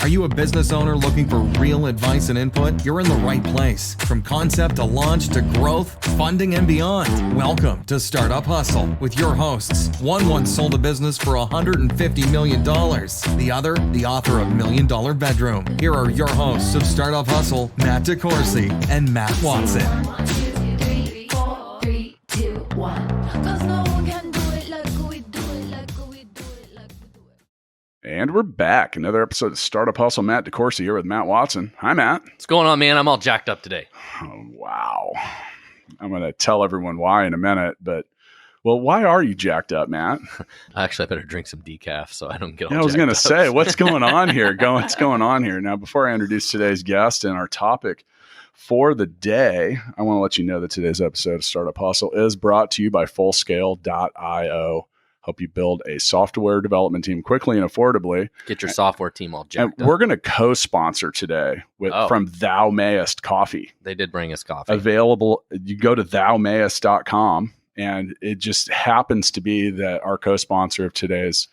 Are you a business owner looking for real advice and input? You're in the right place. From concept to launch to growth, funding, and beyond. Welcome to Startup Hustle with your hosts. One once sold a business for $150 million. The other, the author of $1 Million Bedroom. Here are your hosts of Startup Hustle, Matt DeCoursey and Matt Watson. 1, 2, 3, 4, 3, 2, 1. 'Cause no one can do it like we do it, like we do it, like we do it. And we're back. Another episode of Startup Hustle. Matt DeCoursey here with Matt Watson. Hi, Matt. What's going on, man? I'm all jacked up today. Oh, wow. I'm going to tell everyone why in a minute, but, well, why are you jacked up, Matt? Actually, I better drink some decaf so I don't get all Yeah, I was jacked going to up. say, what's going on here? What's going on here? Now, before I introduce today's guest and our topic for the day, I want to let you know that today's episode of Startup Hustle is brought to you by Fullscale.io. Help you build a software development team quickly and affordably. Get your software team all And jacked up. we're going to co-sponsor today from Thou Mayest Coffee. They did bring us coffee. Available. You go to thoumayest.com, and it just happens to be that our co-sponsor of today's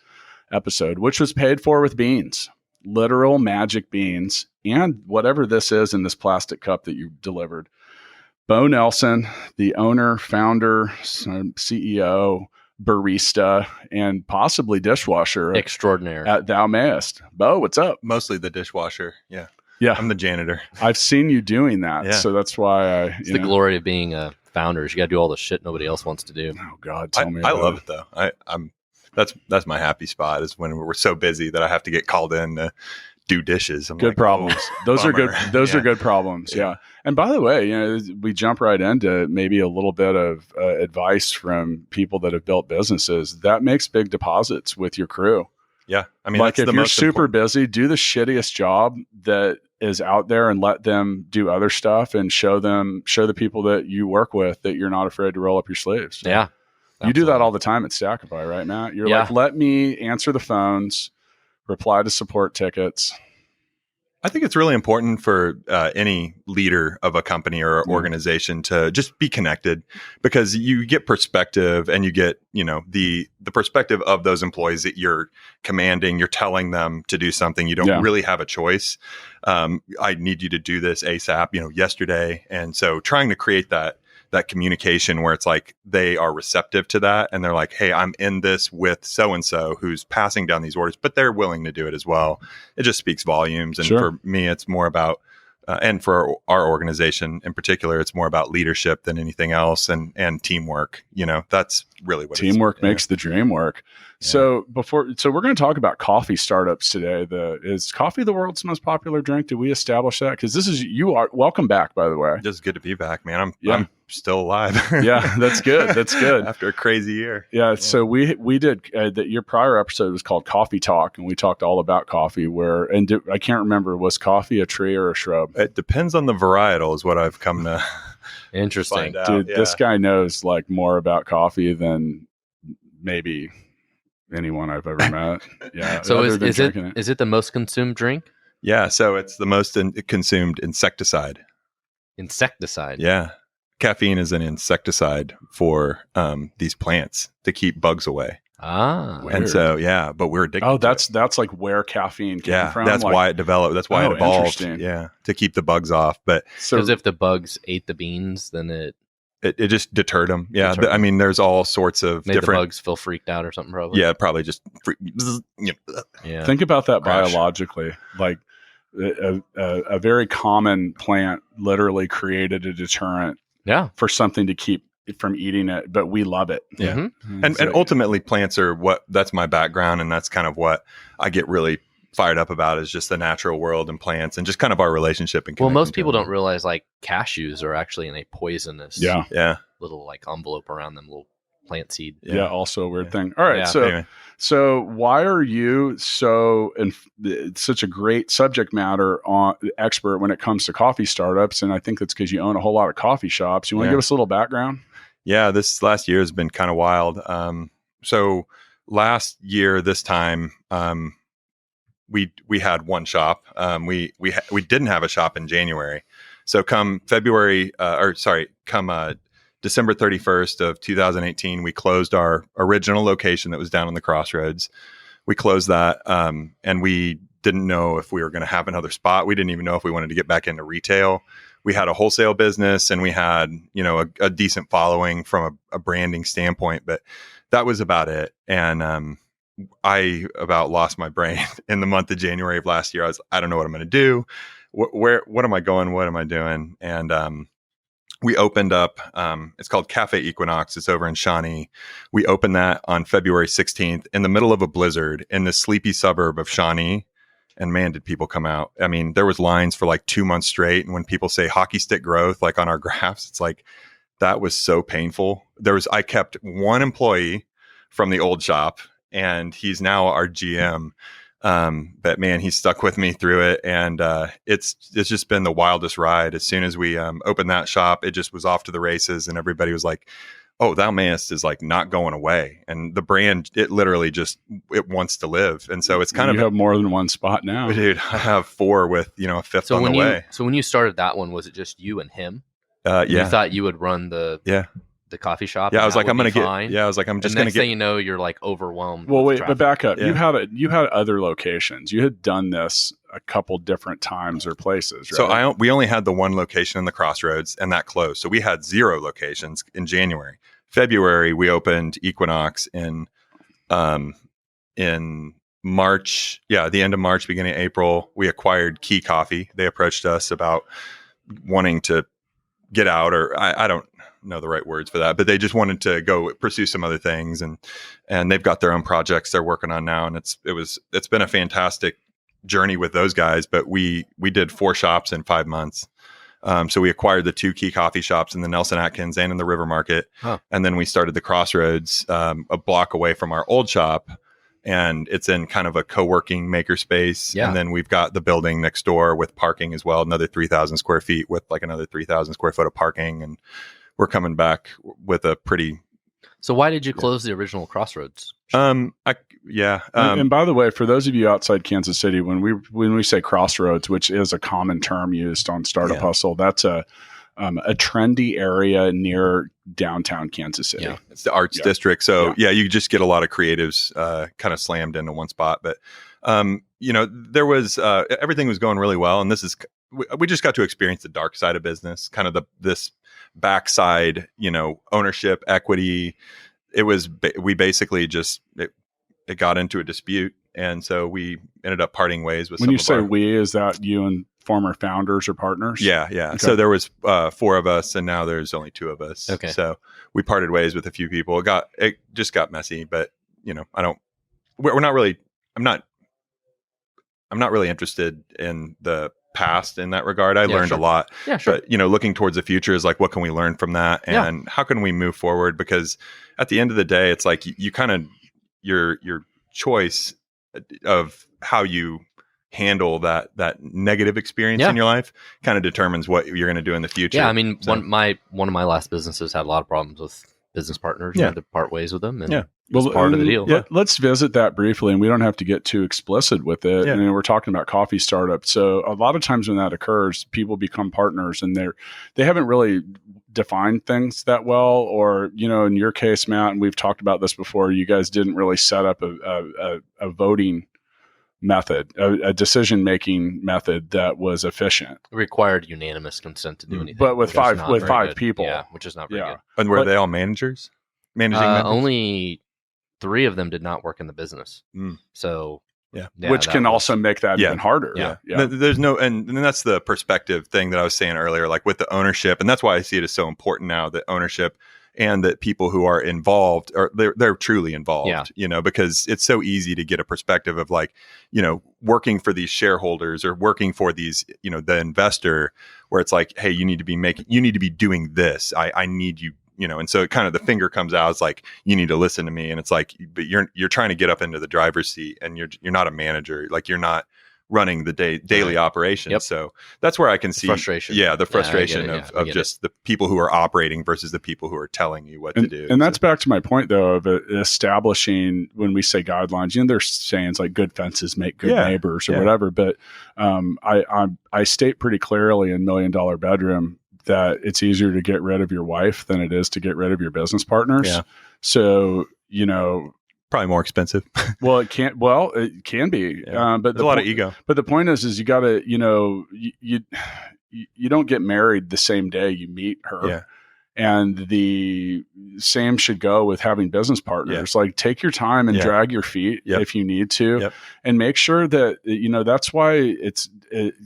episode, which was paid for with beans, literal magic beans, and whatever this is in this plastic cup that you delivered. Bo Nelson, the owner, founder, CEO, barista, and possibly dishwasher Extraordinary. at Thou Mayest. Bo, what's up? Mostly the dishwasher. Yeah. Yeah, I'm the janitor. I've seen you doing that, Yeah. so that's why It's the glory of being a founder is you got to do all the shit nobody else wants to do. Oh God, I tell me. About love it though. That's my happy spot is when we're so busy that I have to get called in to do dishes. I'm Good like, problems. oh, Those are good. bummer. Those are Yeah. good problems. Yeah. Yeah. And by the way, we jump right into maybe a little bit of advice from people that have built businesses. That makes big deposits with your crew. Yeah. I mean, Like that's if the you're most super important- busy, do the shittiest job that is out there and let them do other stuff and show the people that you work with that you're not afraid to roll up your sleeves. Yeah. You do that all the time at Stackify, right, Matt? You're Yeah. like, let me answer the phones, reply to support tickets. I think it's really important for any leader of a company or organization to just be connected because you get perspective and you get, the perspective of those employees that you're commanding. You're telling them to do something. You don't really have a choice. I need you to do this ASAP, yesterday. And so trying to create that communication where it's like they are receptive to that and they're like, hey, I'm in this with so-and-so who's passing down these orders, but they're willing to do it as well. It just speaks volumes. And for me, it's more about, and for our organization in particular, it's more about leadership than anything else and teamwork. That's really what Teamwork makes the dream work. Yeah. So we're going to talk about coffee startups today. Is coffee the world's most popular drink? Did we establish that? Because welcome back, by the way. Just good to be back, man. I'm still alive. Yeah, that's good. That's good. After a crazy year. Yeah. So we did your prior episode was called Coffee Talk, and we talked all about coffee. I can't remember, was coffee a tree or a shrub? It depends on the varietal, is what I've come to. Interesting. Find out. Dude, Yeah. This guy knows like more about coffee than maybe anyone I've ever met. Yeah. So other than is drinking it the most consumed drink? Yeah. So it's the most consumed insecticide. Insecticide. Yeah. Caffeine is an insecticide for these plants to keep bugs away. Ah. Weird. And so, but we're addicted. Oh, to it. that's like where caffeine came from. That's why it developed. That's why it evolved. Interesting. Yeah, to keep the bugs off. But Because if the bugs ate the beans, then it it just deterred them. Yeah, Deterred them. I mean, there's all sorts of made different. the bugs feel freaked out or something. Probably. Yeah, probably just. Yeah. Think about that Crash. biologically. Like a very common plant literally created a deterrent Yeah. for something to keep it from eating it, but we love it. Yeah. Mhm. And ultimately, plants are that's my background, and that's kind of what I get really fired up about is just the natural world and plants and just kind of our relationship. And Well, most connecting to people them. don't realize like cashews are actually in a poisonous Yeah. little like envelope around them, little plant seed. Yeah. Also a weird thing. All right. Yeah. So, Anyway. why are you such a great subject matter expert when it comes to coffee startups? And I think that's because you own a whole lot of coffee shops. You want to Yeah. give us a little background? Yeah, this last year has been kind of wild. So last year, this time, we had one shop. We didn't have a shop in January. So come December 31st of 2018, we closed our original location that was down on the Crossroads. We closed that, and we didn't know if we were going to have another spot. We didn't even know if we wanted to get back into retail. We had a wholesale business and we had, a decent following from a branding standpoint, but that was about it. And I about lost my brain in the month of January of last year. I don't know what I'm going to do. What am I going? What am I doing? And we opened up, it's called Cafe Equinox. It's over in Shawnee. We opened that on February 16th in the middle of a blizzard in the sleepy suburb of Shawnee. And man, did people come out. I mean, there was lines for like 2 months straight. And when people say hockey stick growth, like on our graphs, it's like, that was so painful. I kept one employee from the old shop and he's now our GM. But man, he stuck with me through it. And it's just been the wildest ride. As soon as we opened that shop, it just was off to the races and everybody was like, oh, Thou Mayest is like not going away. And the brand, it literally just, it wants to live. And so it's kind of... You have more than one spot now. Dude, I have 4 with, a fifth on the way. So when you started that one, was it just you and him? Yeah. You thought you would run the coffee shop? Yeah, I was like, I'm going to get... Yeah, I was like, I'm just going to get... Next thing you know, you're like overwhelmed. Well, wait, but traffic. back up. Yeah. You had other locations. You had done this a couple different times or places, right? So we only had the one location in the Crossroads and that closed. So we had 0 locations in January. February, we opened Equinox in March. Yeah, the end of March, beginning of April, we acquired Key Coffee. They approached us about wanting to get out, or I don't know the right words for that, but they just wanted to go pursue some other things, and they've got their own projects they're working on now, and it's been a fantastic journey with those guys. But we did 4 shops in 5 months. So we acquired the 2 Key Coffee shops in the Nelson Atkins and in the River Market. Huh. And then we started the Crossroads a block away from our old shop. And it's in kind of a co-working maker space. Yeah. And then we've got the building next door with parking as well, another 3,000 square feet with like another 3,000 square foot of parking. And we're coming back with a pretty... So why did you close the original Crossroads? And by the way, for those of you outside Kansas City, when we say Crossroads, which is a common term used on Startup Hustle, that's a trendy area near downtown Kansas City. Yeah. It's the arts district. So you just get a lot of creatives kind of slammed into one spot. But there was everything was going really well, and we just got to experience the dark side of business, kind of this backside, ownership, equity. It was we basically just it got into a dispute, and so we ended up parting ways with. When you say we, is that you and former founders or partners? Yeah. Okay. So there was 4 of us, and now there's only 2 of us. Okay. So we parted ways with a few people. It just got messy, but we're not really. I'm not really interested in the past in that regard. I learned a lot. Yeah, sure. But looking towards the future is like, what can we learn from that, and how can we move forward? Because at the end of the day, it's like you kind of your choice of how you handle that negative experience in your life kind of determines what you're going to do in the future. Yeah, I mean, one of my last businesses had a lot of problems with business partners. I had to part ways with them, and it was part of the deal. Yeah, let's visit that briefly, and we don't have to get too explicit with it. Yeah. We're talking about coffee startups, so a lot of times when that occurs, people become partners, and they haven't really defined things that well, or in your case, Matt, and we've talked about this before, you guys didn't really set up a voting method, a decision-making method that was efficient. It required unanimous consent to do anything. But with five people. Yeah, which is not very good. And were they all managers? Managing members? Only 3 of them did not work in the business. So which can also make that even harder. Yeah. There's no, and that's the perspective thing that I was saying earlier, like with the ownership. And that's why I see it as so important now, that ownership and that people who are involved they're truly involved, because it's so easy to get a perspective of like, working for these shareholders or working for these, the investor, where it's like, hey, you need to be doing this. I need you, and so it kind of, the finger comes out. It's like, you need to listen to me. And it's like, but you're trying to get up into the driver's seat, and you're not a manager. Like, you're not running the daily operations. Yep. So that's where I can see frustration. Yeah, the frustration of just the people who are operating versus the people who are telling you what to do. And that's back to my point, though, of establishing, when we say guidelines, there's sayings like good fences make good neighbors or whatever. But I state pretty clearly in $1 Million Bedroom that it's easier to get rid of your wife than it is to get rid of your business partners. Yeah. So, Probably more expensive. Well, it can be, Yeah. but There's a lot of ego. But the point is you got to, you don't get married the same day you meet her. Yeah. And the same should go with having business partners. Like, take your time and drag your feet if you need to, and make sure that, that's why it's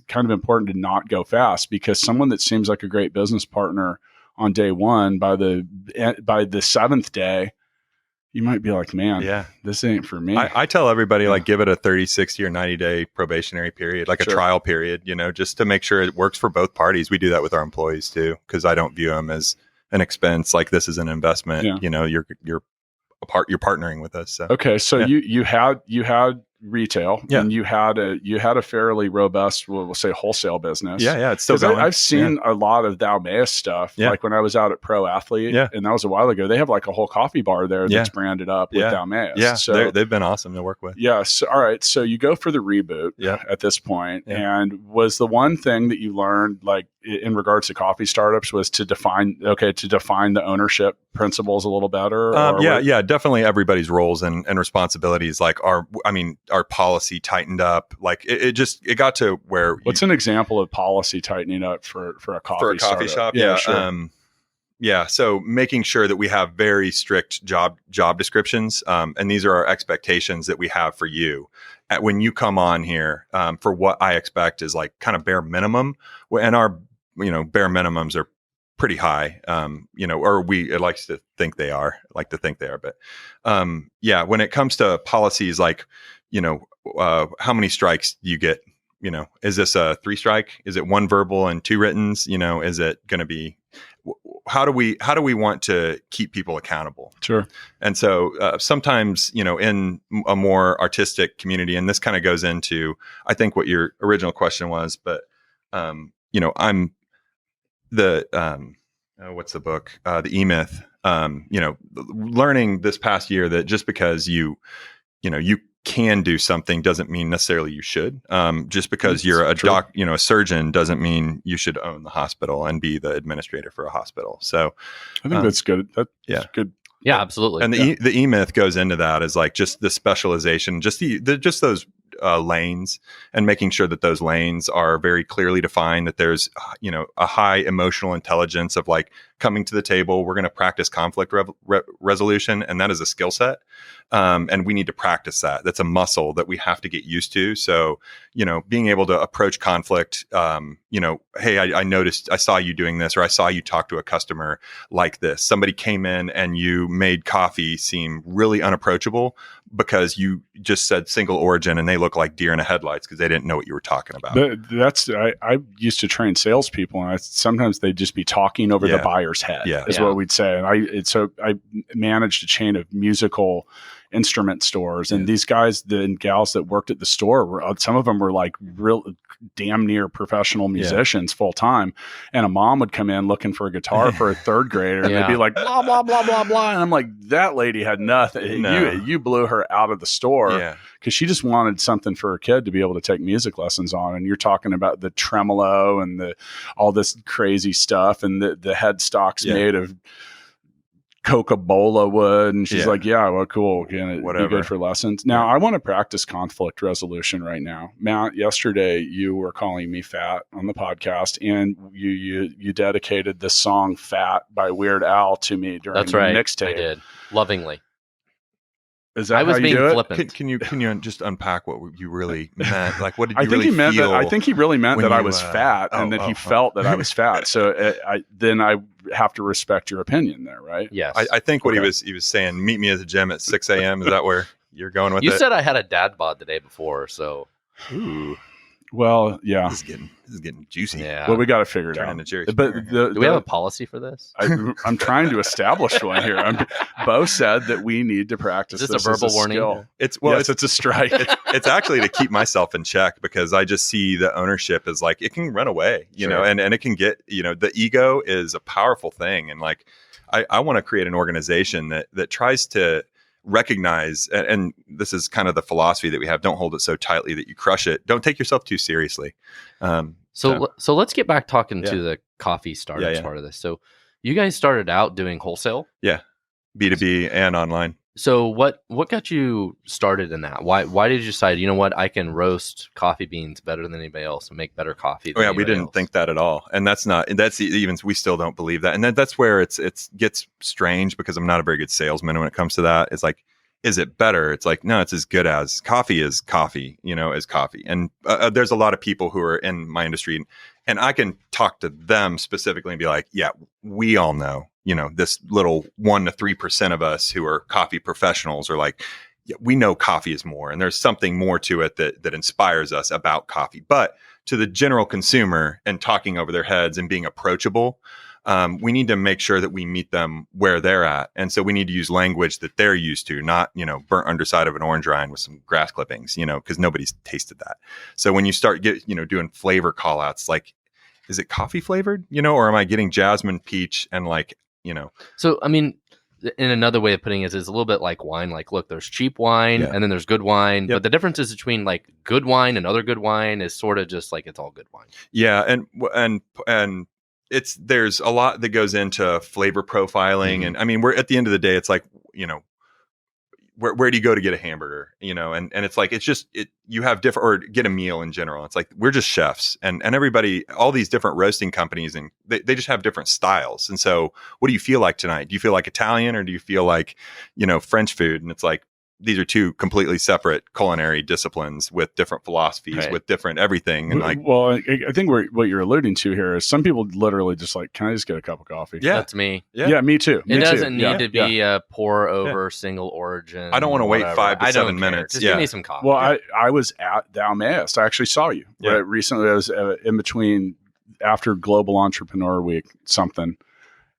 kind of important to not go fast, because someone that seems like a great business partner on day one, by the seventh day, you might be like, man, this ain't for me. I tell everybody, like, give it a 30, 60 or 90 day probationary period, like a trial period, just to make sure it works for both parties. We do that with our employees too, because I don't view them as an expense. Like, this is an investment. You're you're partnering with us. So. Okay. So you had retail, and you had a fairly robust, we'll say, wholesale business. Yeah. It's still going. I've seen a lot of Thou Mayest stuff. Like when I was out at Pro Athlete, and that was a while ago, they have like a whole coffee bar there that's branded up with Thou Mayest. Yeah. So they've been awesome to work with. Yeah. So, all right. So you go for the reboot at this point. And was the one thing that you learned, like in regards to coffee startups, was to define the ownership principles a little better? Definitely everybody's roles and responsibilities. Like our policy tightened up. Like it got to where. What's an example of policy tightening up for a coffee shop? Yeah, sure. So making sure that we have very strict job descriptions, and these are our expectations that we have for you when you come on here. For what I expect is like kind of bare minimum, and our bare minimums are pretty high, or it likes to think they are, but when it comes to policies, like how many strikes do you get? Is this a 3 strike? Is it 1 verbal and 2 writtens? Is it going to be? How do we want to keep people accountable? Sure. And so sometimes, in a more artistic community, and this kind of goes into, I think, what your original question was, but, I'm the, what's the book? The E-Myth, learning this past year that just because you can do something doesn't mean necessarily you should. Just because you're a surgeon doesn't mean you should own the hospital and be the administrator for a hospital. So I think that's good. That's good. Yeah, absolutely. And the E-Myth goes into that, is like just the specialization, just those lanes, and making sure that those lanes are very clearly defined, that there's, a high emotional intelligence of like coming to the table. We're going to practice conflict resolution, and that is a skill set. And we need to practice that. That's a muscle that we have to get used to. So, being able to approach conflict, hey, I noticed, I saw you doing this, or I saw you talk to a customer like this. Somebody came in and you made coffee seem really unapproachable because you just said single origin, and they look like deer in the headlights because they didn't know what you were talking about. I used to train salespeople, and sometimes they'd just be talking over the buyer's head, is what we'd say. And I managed a chain of musical instrument stores, and these guys and gals that worked at the store some of them were like real damn near professional musicians full time. And a mom would come in looking for a guitar for a third grader, and they'd be like, blah, blah, blah, blah, blah. And I'm like, that lady had nothing. No. You blew her out of the store because she just wanted something for her kid to be able to take music lessons on. And you're talking about the tremolo and all this crazy stuff, and the headstocks made of Coca-Cola wood, and she's like, yeah, well, cool, can it be good for lessons? Now I want to practice conflict resolution right now. Matt, yesterday you were calling me fat on the podcast, and you dedicated the song "Fat" by Weird Al to me during the mixtape. I did, lovingly. Is that I was how you being do flippant. it? Can you just unpack what you really meant? Like, what did you I think really he meant feel? I think he really meant that I was you, fat, and that he felt that I was fat. So then I have to respect your opinion there, right? Yes. I think what he was saying, meet me at the gym at 6 a.m. Is that where you're going with it? You said I had a dad bod the day before, so. Ooh. Well, yeah. This is getting juicy. Yeah. Well, we got to figure it out. But do we have a policy for this? I'm trying to establish one here. Bo said that we need to practice. Is this a verbal warning? Skill. It's a strike. It's actually to keep myself in check, because I just see the ownership as like, it can run away, know, and it can get, the ego is a powerful thing. And like, I want to create an organization that tries to recognize, and this is kind of the philosophy that we have: don't hold it so tightly that you crush it. Don't take yourself too seriously. So let's get back talking to the coffee startups part of this. So you guys started out doing wholesale, B2B and online. So what got you started in that? Why did you decide, you know what, I can roast coffee beans better than anybody else and make better coffee than Oh yeah, we anybody didn't else? think that at all, and that's even we still don't believe that, and that's where it gets strange because I'm not a very good salesman when it comes to that. It's like, is it better? It's like, no, it's as good as coffee is coffee, is coffee. And there's a lot of people who are in my industry, and I can talk to them specifically and be like, yeah, we all know, this little 1 to 3% of us who are coffee professionals are like, yeah, we know coffee is more, and there's something more to it that inspires us about coffee. But to the general consumer and talking over their heads and being approachable, we need to make sure that we meet them where they're at. And so we need to use language that they're used to, not, burnt underside of an orange rind with some grass clippings, because nobody's tasted that. So when you start doing flavor call outs, like, is it coffee flavored, or am I getting jasmine, peach, and So, I mean, in another way of putting it is a little bit like wine. Like, look, there's cheap wine and then there's good wine. Yep. But the differences between like good wine and other good wine is sort of just like it's all good wine. Yeah. And there's a lot that goes into flavor profiling. Mm-hmm. And I mean, we're at the end of the day, it's like, where do you go to get a hamburger, and it's like, you have different, or get a meal in general. It's like, we're just chefs and everybody, all these different roasting companies, and they just have different styles. And so what do you feel like tonight? Do you feel like Italian, or do you feel like, French food? And it's like, these are two completely separate culinary disciplines with different philosophies, Right. with different everything. And like, well, I think what you're alluding to here is some people literally just like, can I just get a cup of coffee? yeah, That's me. Yeah, me too. It doesn't Yeah, need to be a pour over single origin. I don't want to wait whatever. 5 to I 7 don't care. minutes. Just Yeah. give me some coffee. Well, I was at Thou Mayest. I actually saw you. Yeah. Recently, I was in between after Global Entrepreneur Week, something,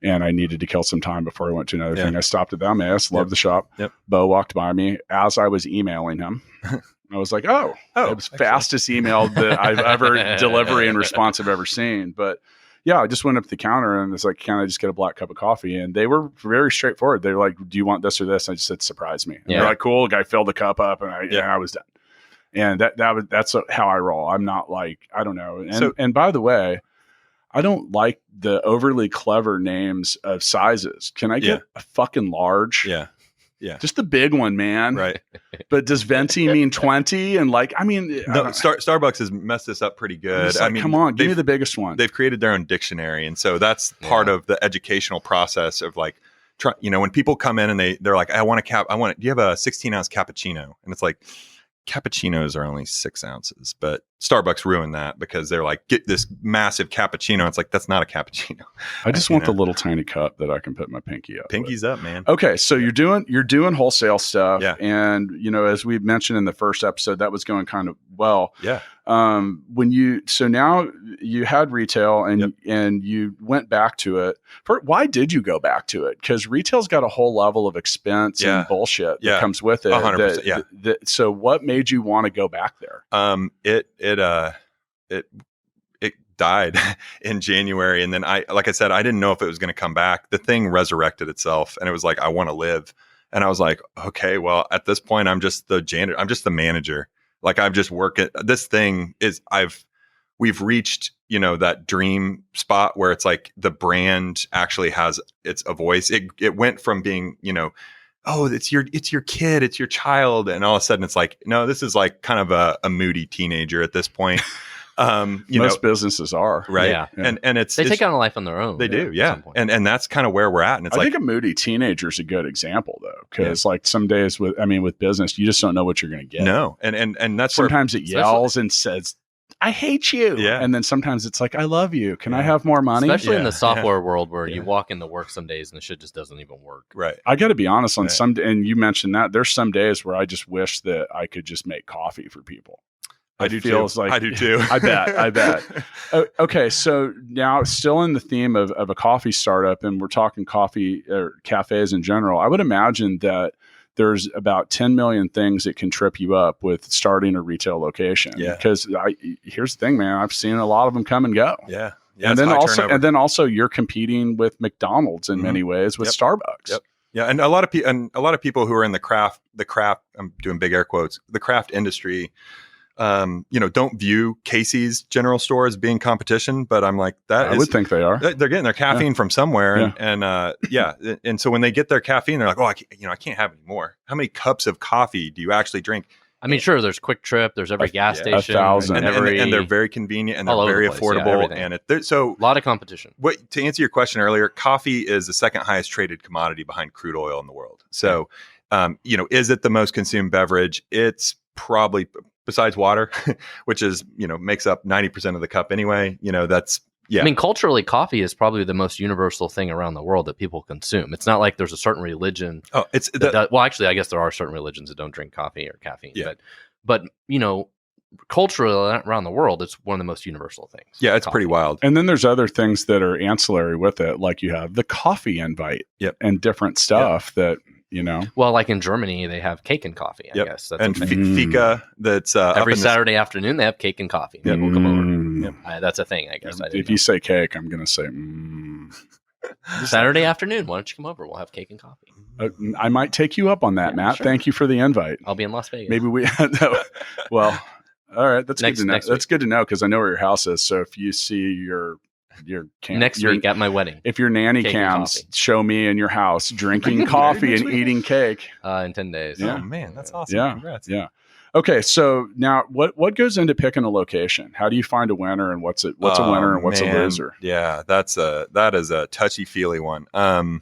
and I needed to kill some time before I went to another thing. I stopped at Thou Mayest, loved the shop. Yep. Bo walked by me as I was emailing him. I was like, it was fastest email that I've ever delivery and response I've ever seen. But yeah, I just went up to the counter and it's like, can I just get a black cup of coffee? And they were very straightforward. They were like, do you want this or this? And I just said, surprise me. And they're like, cool. The guy filled the cup up and I was done. And that's how I roll. I'm not like, I don't know. And by the way, I don't like the overly clever names of sizes. Can I get a fucking large? Yeah. Yeah. Just the big one, man. Right. But does venti mean 20? And like, I mean, No, Starbucks has messed this up pretty good. like, I mean, come on, give me the biggest one. They've created their own dictionary. And so that's part of the educational process of like, when people come in and they're like, do you have a 16-ounce cappuccino? And it's like, cappuccinos are only 6 ounces, but Starbucks ruined that because they're like, get this massive cappuccino. It's like, that's not a cappuccino. I just want the little tiny cup that I can put my pinky up. Pinky's up, man. Okay, so you're doing wholesale stuff, Yeah. And as we mentioned in the first episode, that was going kind of well. Yeah. So now you had retail and you went back to it. Why did you go back to it? Because retail's got a whole level of expense and bullshit that comes with it. 100%. So what made you want to go back there? It died in January. And then I didn't know if it was going to come back. The thing resurrected itself and it was like, I want to live. And I was like, okay, well, at this point, I'm just the janitor. I'm just the manager. Like I'm just working. This thing is we've reached, that dream spot where it's like the brand actually has a voice. It went from being, oh, it's your kid, it's your child. And all of a sudden it's like, no, this is like kind of a moody teenager at this point. Most businesses are. Right. Yeah. And they take on a life on their own. They do. Yeah. And that's kind of where we're at. And it's I think a moody teenager is a good example though. Cause like some days with business, you just don't know what you're going to get. No. And that's sometimes it yells and says, I hate you. Yeah. And then sometimes it's like, I love you. Can I have more money? Especially in the software world where you walk into work some days and the shit just doesn't even work. Right. I got to be honest on and you mentioned that there's some days where I just wish that I could just make coffee for people. I do too. I bet. Okay. So now still in the theme of a coffee startup and we're talking coffee or cafes in general, I would imagine that there's about 10 million things that can trip you up with starting a retail location. Yeah. Because here's the thing, man, I've seen a lot of them come and go. Yeah. And then also you're competing with McDonald's in many ways with Starbucks. Yep. Yeah. And a lot of people who are in the craft, I'm doing big air quotes, the craft industry don't view Casey's General Store as being competition, but I'm like, I would think they are. They're getting their caffeine from somewhere. And so when they get their caffeine, they're like, I can't have any more. How many cups of coffee do you actually drink? I mean, sure, there's Quick Trip, there's every gas station, 1,000. And they're very convenient and they're very affordable. A lot of competition. To answer your question earlier, coffee is the second highest traded commodity behind crude oil in the world. So, is it the most consumed beverage? It's probably, besides water, which is, makes up 90% of the cup anyway, that's, yeah. I mean, culturally, coffee is probably the most universal thing around the world that people consume. It's not like there's a certain religion. Oh, it's well, actually, I guess there are certain religions that don't drink coffee or caffeine. Yeah. But culturally around the world, it's one of the most universal things. Yeah, it's coffee. pretty wild. And then there's other things that are ancillary with it, like you have the coffee invite and different stuff that. Well, like in Germany, they have cake and coffee. I guess that's and fika. That's every Saturday afternoon they have cake and coffee. We'll come over. That's a thing, I guess. If you say cake, I'm going to say. Saturday afternoon, why don't you come over? We'll have cake and coffee. I might take you up on that, Matt. Sure. Thank you for the invite. I'll be in Las Vegas. Maybe we. Well, all right. That's good to know. That's good to know because I know where your house is. So if you see your next week at my wedding, if your nanny cams show me in your house drinking coffee and eating cake in 10 days. Oh man, that's awesome. Yeah. Congrats. Yeah. Okay, so now what goes into picking a location? How do you find a winner and what's a winner and what's a loser? Yeah, that is a touchy feely one. For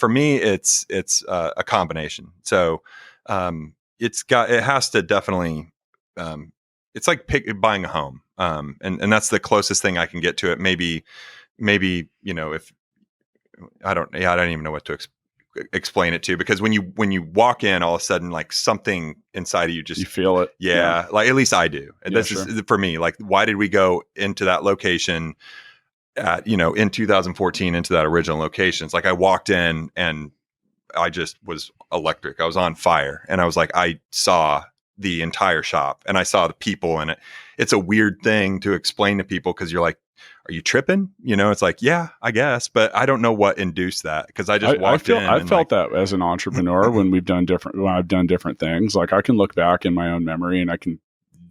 me it's a combination. So it has to definitely it's like buying a home. And that's the closest thing I can get to it. Maybe, if I don't even know what to explain it to, because when you walk in, all of a sudden, like something inside of you you feel it. Yeah. Like at least I do. And this is for me, like, why did we go into that location at, in 2014 into that original location? It's like I walked in and I just was electric. I was on fire. And I was like, I saw the entire shop and I saw the people in it. It's a weird thing to explain to people because you're like, are you tripping? It's like, yeah, I guess, but I don't know what induced that because I just walked in. I felt that as an entrepreneur when I've done different things. Like I can look back in my own memory and I can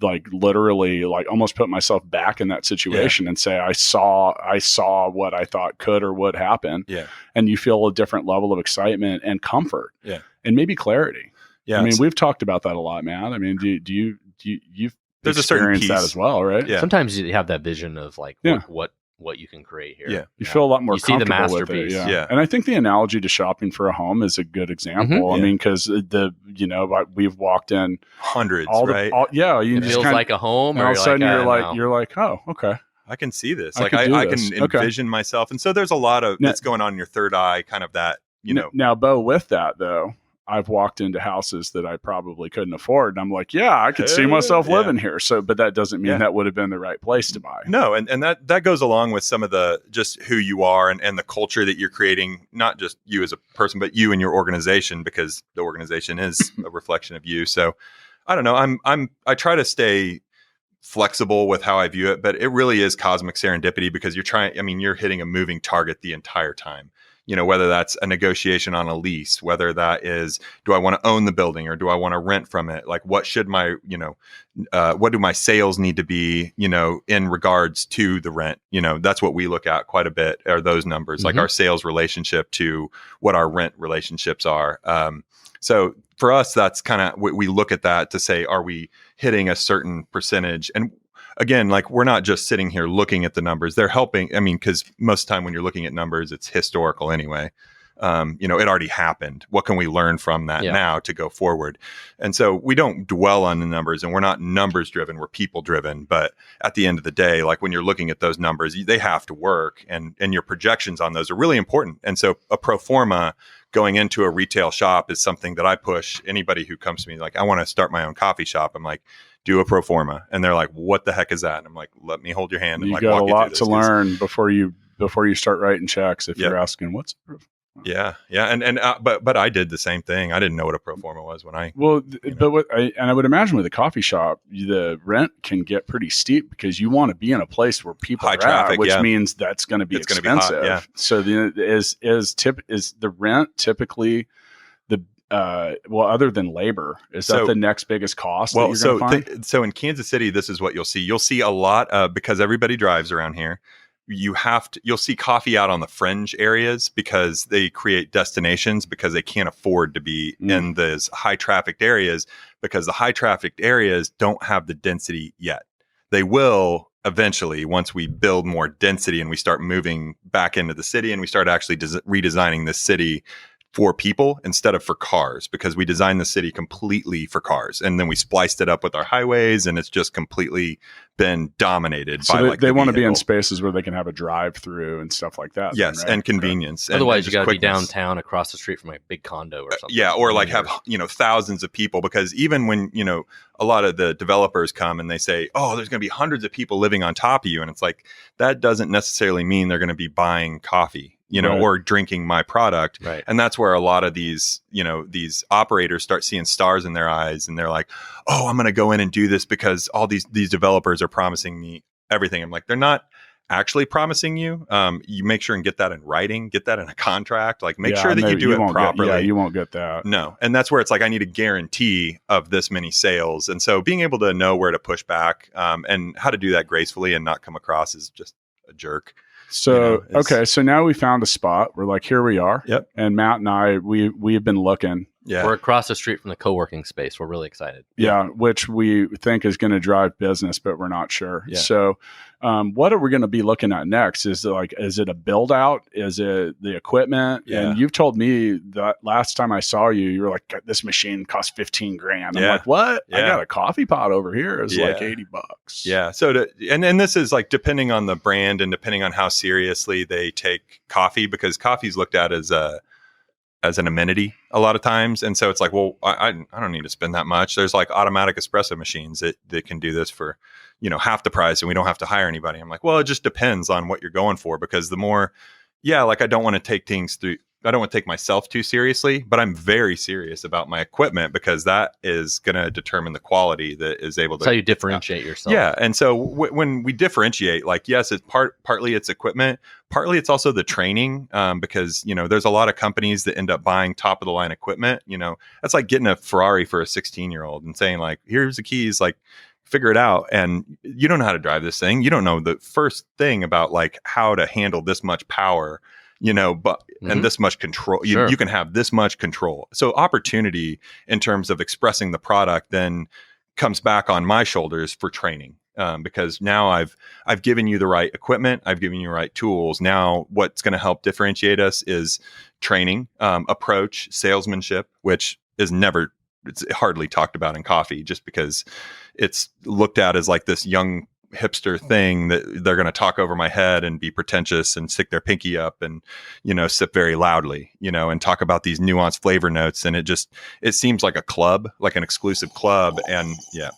like literally like almost put myself back in that situation and say, I saw what I thought could or would happen. Yeah. And you feel a different level of excitement and comfort. Yeah. And maybe clarity. Yeah. I mean, we've talked about that a lot, man. I mean, you've there's a certain piece that as well, right? Yeah. Sometimes you have that vision of like what you can create here. Yeah. You feel a lot more you see the with masterpiece. it. Yeah. And I think the analogy to shopping for a home is a good example. Mm-hmm. I mean, because we've walked in hundreds, right? It feels like a home. And all of a sudden you're like, oh, okay. I can see this. I can envision myself. And so there's a lot of that's going on in your third eye, kind of that, Now, Bo, with that though, I've walked into houses that I probably couldn't afford. And I'm like, yeah, I could see myself living here. So, but that doesn't mean that would have been the right place to buy. No. And that goes along with some of the, just who you are and the culture that you're creating, not just you as a person, but you and your organization, because the organization is a reflection of you. So I don't know. I try to stay flexible with how I view it, but it really is cosmic serendipity because you're hitting a moving target the entire time. Whether that's a negotiation on a lease, whether that is, do I want to own the building or do I want to rent from it? Like, what should my, what do my sales need to be, in regards to the rent? That's what we look at quite a bit, are those numbers, like our sales relationship to what our rent relationships are. So for us, that's kind of what we look at that to say, are we hitting a certain percentage? And again, like, we're not just sitting here looking at the numbers. They're helping. I mean, because most of the time when you're looking at numbers, it's historical anyway. It already happened. What can we learn from that now to go forward? And so we don't dwell on the numbers, and we're not numbers driven. We're people driven. But at the end of the day, like, when you're looking at those numbers, they have to work, and your projections on those are really important. And so a pro forma going into a retail shop is something that I push anybody who comes to me like, I want to start my own coffee shop. I'm like, do a pro forma. And they're like, what the heck is that? And I'm like, let me hold your hand. And you like, got walk a lot you to learn before you start writing checks. If you're asking what's a pro forma? Yeah. And but I did the same thing. I didn't know what a pro forma was when I. Well, but I would imagine with a coffee shop, the rent can get pretty steep because you want to be in a place where people high traffic, at, which means that's going to be expensive. Gonna be hot, So is the rent typically other than labor, is that the next biggest cost? Well, that you're gonna find? So in Kansas City, this is what you'll see. You'll see a lot because everybody drives around here. You'll see coffee out on the fringe areas because they create destinations because they can't afford to be in those high trafficked areas, because the high trafficked areas don't have the density yet. They will eventually, once we build more density and we start moving back into the city and we start actually redesigning the city for people instead of for cars, because we designed the city completely for cars, and then we spliced it up with our highways, and it's just completely been dominated by they want to be in spaces where they can have a drive through and stuff like that. Yes, then, right? and convenience. Otherwise, and you got to be quickness. downtown across the street from a big condo or something. Yeah, or like have thousands of people, because even when a lot of the developers come and they say, "Oh, there's going to be hundreds of people living on top of you," and it's like that doesn't necessarily mean they're going to be buying coffee. Right. Or drinking my product. Right. And that's where a lot of these operators start seeing stars in their eyes, and they're like, oh, I'm going to go in and do this because all these developers are promising me everything. I'm like, they're not actually promising you. You make sure and get that in writing, get that in a contract, like make sure that you do it properly. You won't get that. No. And that's where it's like, I need a guarantee of this many sales. And so being able to know where to push back and how to do that gracefully and not come across as just a jerk. So, okay. So now we found a spot. We're like, here we are. Yep. And Matt and I, we have been looking. Yeah. We're across the street from the co-working space. We're really excited. Yeah. Which we think is going to drive business, but we're not sure. Yeah. So, what are we going to be looking at next? Is it a build out? Is it the equipment? Yeah. And you've told me that last time I saw you, you were like, this machine costs $15,000. I'm Yeah. like, what? I Yeah. got a coffee pot over here. It's like Yeah. $80. Yeah. So and this is like depending on the brand and depending on how seriously they take coffee, because coffee is looked at as an amenity a lot of times. And so it's like, well, I don't need to spend that much. There's like automatic espresso machines that can do this for, half the price, and we don't have to hire anybody. I'm like, well, it just depends on what you're going for, because the more, I don't want to take things through. I don't want to take myself too seriously, but I'm very serious about my equipment, because that is going to determine the quality that is able to. That's how you differentiate yourself. Yeah. And so when we differentiate, like, yes, it's partly it's equipment, partly it's also the training, because, there's a lot of companies that end up buying top of the line equipment. That's like getting a Ferrari for a 16-year-old and saying, like, here's the keys, like, figure it out. And you don't know how to drive this thing. You don't know the first thing about like how to handle this much power, and this much control. Sure. You can have this much control. So opportunity in terms of expressing the product then comes back on my shoulders for training. Because now I've given you the right equipment, I've given you the right tools. Now what's going to help differentiate us is training, approach, salesmanship, which is it's hardly talked about in coffee, just because it's looked at as like this young hipster thing that they're going to talk over my head and be pretentious and stick their pinky up and, sip very loudly, and talk about these nuanced flavor notes. And it seems like a club, like an exclusive club. And yeah.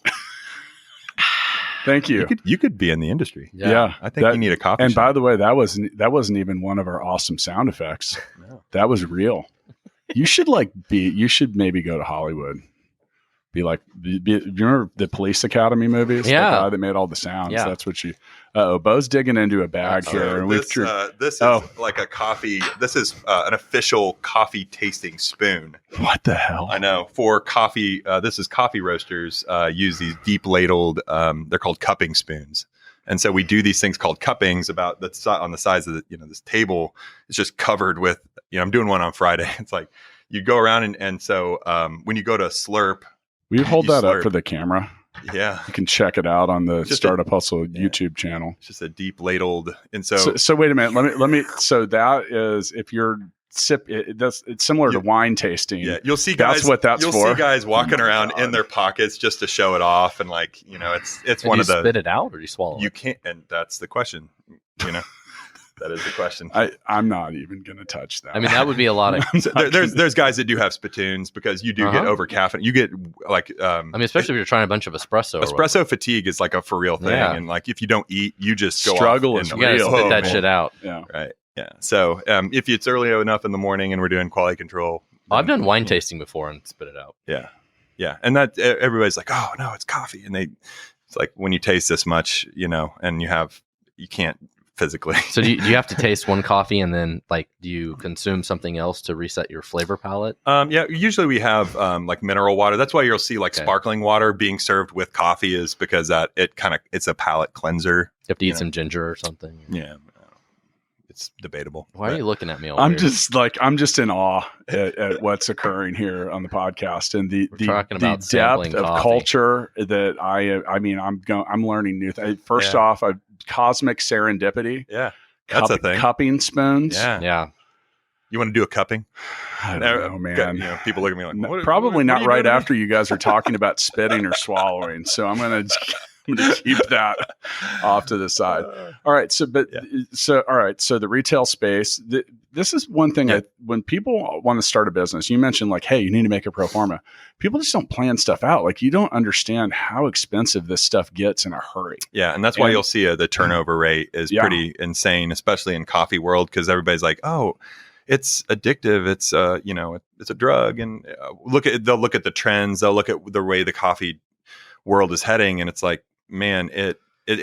Thank you. You could be in the industry. Yeah. I think you need a coffee And shop. by the way, that wasn't even one of our awesome sound effects. No. That was real. You should maybe go to Hollywood. Be like, you remember the Police Academy movies? Yeah. The guy that made all the sounds. Yeah. That's what Bo's digging into a bag So here. And this is like a coffee. This is an official coffee tasting spoon. What the hell? I know, for coffee. This is Coffee Roasters use these deep ladled. They're called cupping spoons. And so we do these things called cuppings about on the size of this table. It's just covered with, I'm doing one on Friday. It's like you go around and so when you go to slurp. Will you hold you that up slurp. for the camera? Yeah. You can check it out on the Just Startup Hustle YouTube channel. It's just a deep ladled. And so wait a minute. Let me, so that is, if you're it's similar to wine tasting. Yeah, you'll see guys. That's what that's you'll for. see guys walking around God. in their pockets just to show it off, and like it's And one you of the. spit it out, or do you swallow You it? can't, and that's the question. That is the question. I'm not even going to touch that. I mean, that would be a lot of. So there's guys that do have spittoons, because you do get over caffeine. You get like I mean, especially if you're trying a bunch of espresso. or whatever. espresso fatigue is like a for real thing, Yeah. and like if you don't eat, you just go Struggle off is in You gotta real. spit that man. shit out. yeah. Right. Yeah. So if it's early enough in the morning and we're doing quality control, I've done wine tasting before and spit it out. Yeah. Yeah. And that everybody's like, oh no, it's coffee. And it's like when you taste this much, and you can't physically. So do you have to taste one coffee and then like do you consume something else to reset your flavor palette? Yeah, usually we have like mineral water. That's why you'll see like Okay. sparkling water being served with coffee, is because that it's a palate cleanser. You have to you eat know. some ginger or something. Yeah, it's debatable. Why are but- you looking at me all I'm weird? just in awe at what's occurring here on the podcast and the talking about depth sampling of coffee. culture that I'm learning new things. First Yeah. off, cosmic serendipity. Yeah, that's a thing. Cupping spoons. Yeah. Yeah. You want to do a cupping? I don't know, man. You know, people look at me like, what, Probably what not are you right doing? after you guys are talking about spitting or swallowing. So I'm gonna keep that off to the side. All right. So the retail space. This is one thing Yeah. when people want to start a business, you mentioned like, hey, you need to make a pro forma. People just don't plan stuff out. Like you don't understand how expensive this stuff gets in a hurry. Yeah, and that's why And- you'll see the turnover rate is Yeah. pretty insane, especially in coffee world, because everybody's like, oh, it's addictive. It's it's a drug, and they'll look at the trends. They'll look at the way the coffee world is heading, and it's like, man, it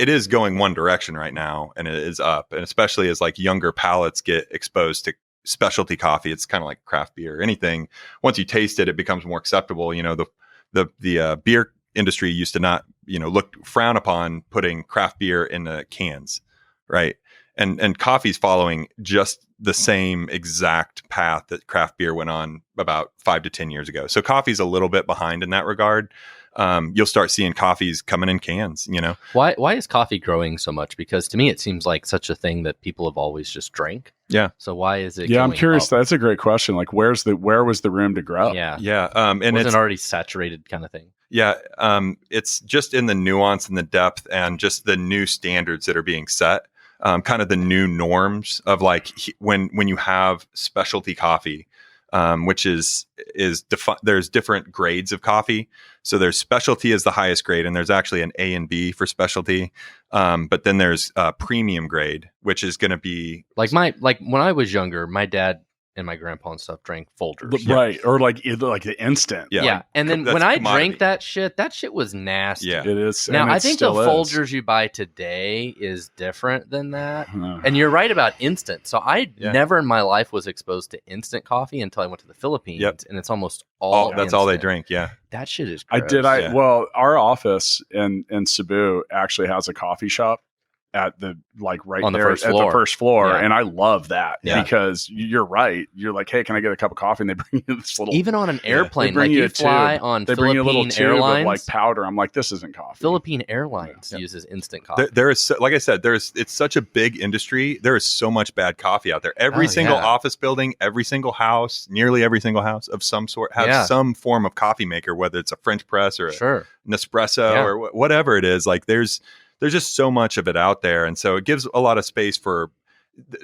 is going one direction right now, and it is up, and especially as like younger palates get exposed to specialty coffee. It's kind of like craft beer. Anything, once you taste it, it becomes more acceptable. You know, the beer industry used to not, frown upon putting craft beer in the cans, right? And coffee's following just the same exact path that craft beer went on about 5 to 10 years ago. So coffee's a little bit behind in that regard. You'll start seeing coffees coming in cans, Why is coffee growing so much? Because to me, it seems like such a thing that people have always just drank. Yeah. So why is it? Yeah, I'm going curious. up? That's a great question. Like, where was the room to grow? Yeah. Yeah. And Wasn't it's, already saturated kind of thing. yeah. It's just in the nuance and the depth and just the new standards that are being set. Kind of the new norms of like when you have specialty coffee, which is there's different grades of coffee. So there's specialty is the highest grade, and there's actually an A and B for specialty. But then there's premium grade, which is going to be Like when I was younger, my dad and my grandpa and stuff drank Folgers. Right. Or like the instant. Yeah. Yeah. And then That's when I commodity. drank that shit was nasty. Yeah. It is. Now and I it think the still is. Folgers you buy today is different than that. Uh, And you're right about instant. So I Yeah. never in my life was exposed to instant coffee until I went to the Philippines, Yep. and it's almost all that's all they instant. drink. Yeah. That shit is. I Gross. did. Yeah. Well, our office in Cebu actually has a coffee shop at the On the there first at floor. the first floor, Yeah. and I love that Yeah. because you're right. You're like, hey, can I get a cup of coffee? And they bring you this little. Even on an They airplane, bring like you you a fly tube. on they bring you a little Philippine tube Airlines. of like powder. I'm like, this isn't coffee. Philippine Airlines Yeah. uses instant coffee. There is, like I said, it's such a big industry. There is so much bad coffee out there. Every Oh, single yeah. office building, every single house, nearly every single house of some sort has Yeah. some form of coffee maker, whether it's a French press or a Sure. Nespresso Yeah. or whatever it is. Like there's just so much of it out there, and so it gives a lot of space for.